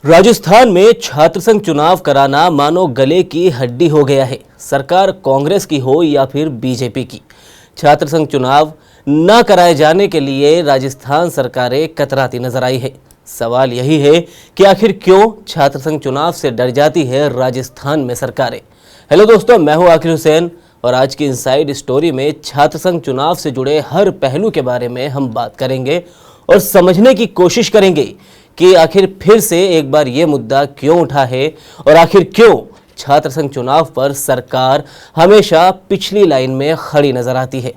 राजस्थान में छात्र संघ चुनाव कराना मानो गले की हड्डी हो गया है। सरकार कांग्रेस की हो या फिर बीजेपी की, छात्र संघ चुनाव न कराए जाने के लिए राजस्थान सरकारें कतराती नजर आई है। सवाल यही है कि आखिर क्यों छात्र संघ चुनाव से डर जाती है राजस्थान में सरकारें। हेलो दोस्तों, मैं हूं आकिर हुसैन और आज की इनसाइड स्टोरी में छात्र संघ चुनाव से जुड़े हर पहलू के बारे में हम बात करेंगे और समझने की कोशिश करेंगे कि आखिर फिर से एक बार ये मुद्दा क्यों उठा है और आखिर क्यों छात्र संघ चुनाव पर सरकार हमेशा पिछली लाइन में खड़ी नजर आती है।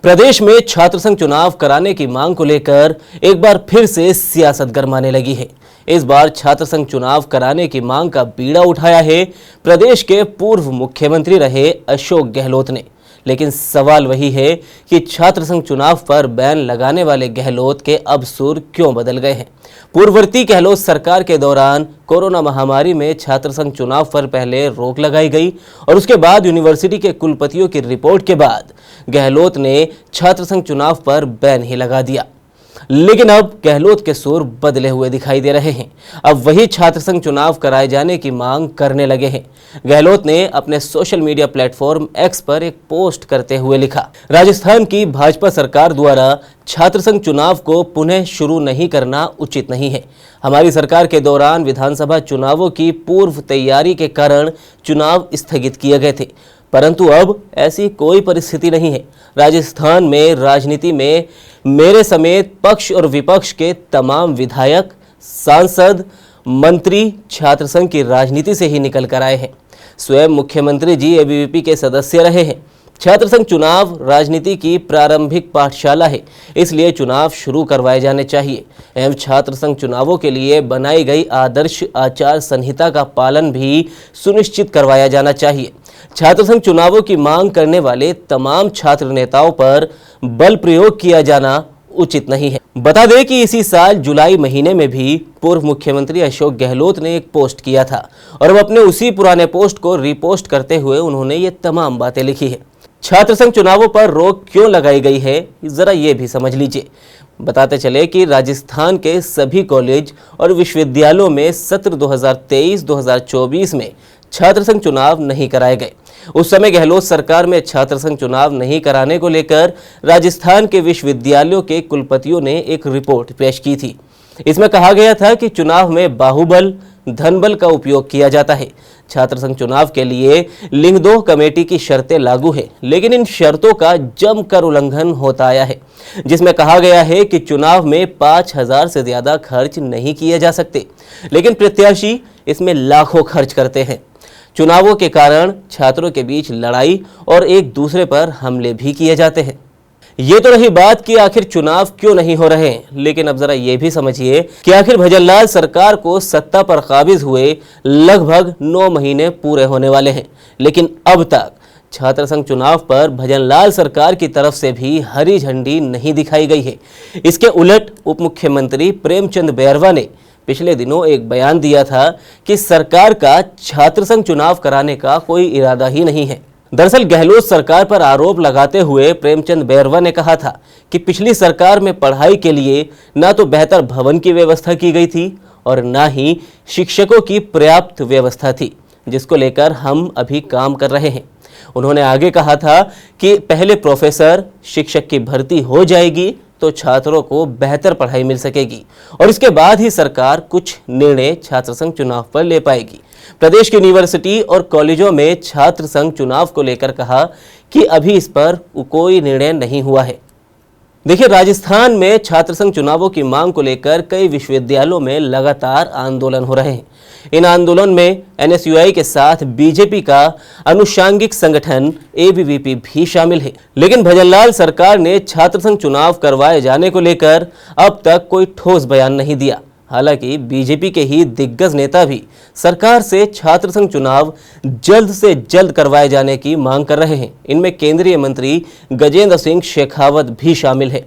प्रदेश में छात्र संघ चुनाव कराने की मांग को लेकर एक बार फिर से सियासत गरमाने लगी है। इस बार छात्र संघ चुनाव कराने की मांग का बीड़ा उठाया है प्रदेश के पूर्व मुख्यमंत्री रहे अशोक गहलोत ने। लेकिन सवाल वही है कि छात्र संघ चुनाव पर बैन लगाने वाले गहलोत के अब सुर क्यों बदल गए हैं। पूर्ववर्ती गहलोत सरकार के दौरान कोरोना महामारी में छात्र संघ चुनाव पर पहले रोक लगाई गई और उसके बाद यूनिवर्सिटी के कुलपतियों की रिपोर्ट के बाद गहलोत ने छात्र संघ चुनाव पर बैन ही लगा दिया। लेकिन अब गहलोत के सुर बदले हुए दिखाई दे रहे हैं। अब वही छात्र संघ चुनाव कराए जाने की मांग करने लगे हैं। गहलोत ने अपने सोशल मीडिया प्लेटफॉर्म एक्स पर एक पोस्ट करते हुए लिखा, राजस्थान की भाजपा सरकार द्वारा छात्र संघ चुनाव को पुनः शुरू नहीं करना उचित नहीं है। हमारी सरकार के दौरान विधानसभा चुनावों की पूर्व तैयारी के कारण चुनाव स्थगित किए गए थे, परंतु अब ऐसी कोई परिस्थिति नहीं है। राजस्थान में राजनीति में मेरे समेत पक्ष और विपक्ष के तमाम विधायक, सांसद, मंत्री छात्र संघ की राजनीति से ही निकल कर आए हैं। स्वयं मुख्यमंत्री जी एबीवीपी के सदस्य रहे हैं। छात्र संघ चुनाव राजनीति की प्रारंभिक पाठशाला है, इसलिए चुनाव शुरू करवाए जाने चाहिए एवं छात्र संघ चुनावों के लिए बनाई गई आदर्श आचार संहिता का पालन भी सुनिश्चित करवाया जाना चाहिए। छात्र संघ चुनावों की मांग करने वाले तमाम छात्र नेताओं पर बल प्रयोग किया जाना उचित नहीं है। बता दें कि इसी साल जुलाई महीने में भी पूर्व मुख्यमंत्री अशोक गहलोत ने एक पोस्ट किया था और अब अपने उसी पुराने पोस्ट को रीपोस्ट करते हुए उन्होंने ये तमाम बातें लिखी है। छात्र संघ चुनावों पर रोक क्यों लगाई गई है, जरा ये भी समझ लीजिए। बताते चले कि राजस्थान के सभी कॉलेज और विश्वविद्यालयों में सत्र 2023-2024 में छात्र संघ चुनाव नहीं कराए गए। उस समय गहलोत सरकार में छात्र संघ चुनाव नहीं कराने को लेकर राजस्थान के विश्वविद्यालयों के कुलपतियों ने एक रिपोर्ट पेश की थी। इसमें कहा गया था कि चुनाव में बाहुबल, धनबल का उपयोग किया जाता है। छात्र संघ चुनाव के लिए लिंगदोह कमेटी की शर्तें लागू है, लेकिन इन शर्तों का जमकर उल्लंघन होता आया है, जिसमें कहा गया है कि चुनाव में 5,000 से ज्यादा खर्च नहीं किए जा सकते, लेकिन प्रत्याशी इसमें लाखों खर्च करते हैं। चुनावों के कारण छात्रों के बीच लड़ाई और एक दूसरे पर हमले भी किए जाते हैं। ये तो रही बात कि आखिर चुनाव क्यों नहीं हो रहे हैं, लेकिन अब जरा ये भी समझिए कि आखिर भजनलाल सरकार को सत्ता पर काबिज हुए लगभग 9 महीने पूरे होने वाले हैं, लेकिन अब तक छात्र संघ चुनाव पर भजनलाल सरकार की तरफ से भी हरी झंडी नहीं दिखाई गई है। इसके उलट उप मुख्यमंत्री प्रेमचंद बैरवा ने पिछले दिनों एक बयान दिया था कि सरकार का छात्र संघ चुनाव कराने का कोई इरादा ही नहीं है। दरअसल गहलोत सरकार पर आरोप लगाते हुए प्रेमचंद बैरवा ने कहा था कि पिछली सरकार में पढ़ाई के लिए ना तो बेहतर भवन की व्यवस्था की गई थी और ना ही शिक्षकों की पर्याप्त व्यवस्था थी, जिसको लेकर हम अभी काम कर रहे हैं। उन्होंने आगे कहा था कि पहले प्रोफेसर, शिक्षक की भर्ती हो जाएगी तो छात्रों को बेहतर पढ़ाई मिल सकेगी और इसके बाद ही सरकार कुछ निर्णय छात्र संघ चुनाव पर ले पाएगी। प्रदेश की यूनिवर्सिटी और कॉलेजों में छात्र संघ चुनाव को लेकर कहा कि अभी इस पर कोई निर्णय नहीं हुआ है। देखिए, राजस्थान में छात्र संघ चुनावों की मांग को लेकर कई विश्वविद्यालयों में लगातार आंदोलन हो रहे हैं। इन आंदोलन में एनएसयूआई के साथ बीजेपी का अनुषांगिक संगठन एबीवीपी भी शामिल है। लेकिन भजनलाल सरकार ने छात्र संघ चुनाव करवाए जाने को लेकर अब तक कोई ठोस बयान नहीं दिया। हालांकि बीजेपी के ही दिग्गज नेता भी सरकार से छात्र संघ चुनाव जल्द से जल्द करवाए जाने की मांग कर रहे हैं। इनमें केंद्रीय मंत्री गजेंद्र सिंह शेखावत भी शामिल है।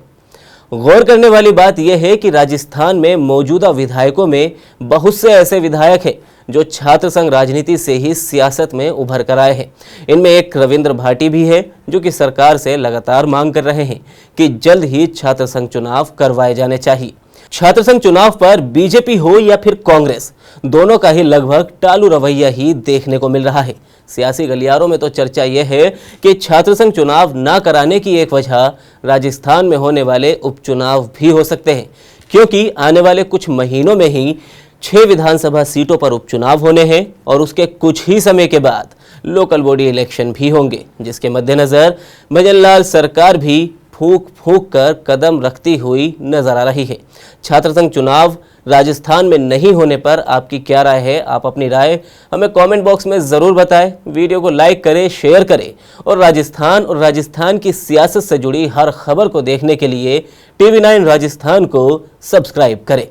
गौर करने वाली बात यह है कि राजस्थान में मौजूदा विधायकों में बहुत से ऐसे विधायक हैं जो छात्र संघ राजनीति से ही सियासत में उभर कर आए हैं। इनमें एक रविंद्र भाटी भी है जो कि सरकार से लगातार मांग कर रहे हैं कि जल्द ही छात्र संघ चुनाव करवाए जाने चाहिए। छात्र संघ चुनाव पर बीजेपी हो या फिर कांग्रेस, दोनों का ही लगभग टालू रवैया ही देखने को मिल रहा है। सियासी गलियारों में तो चर्चा यह है कि छात्र संघ चुनाव न कराने की एक वजह राजस्थान में होने वाले उपचुनाव भी हो सकते हैं, क्योंकि आने वाले कुछ महीनों में ही 6 विधानसभा सीटों पर उपचुनाव होने हैं और उसके कुछ ही समय के बाद लोकल बॉडी इलेक्शन भी होंगे, जिसके मद्देनजर भजनलाल सरकार भी फूंक फूंक कर कदम रखती हुई नजर आ रही है। छात्र संघ चुनाव राजस्थान में नहीं होने पर आपकी क्या राय है? आप अपनी राय हमें कमेंट बॉक्स में ज़रूर बताएं। वीडियो को लाइक करें, शेयर करें और राजस्थान की सियासत से जुड़ी हर खबर को देखने के लिए TV9 राजस्थान को सब्सक्राइब करें।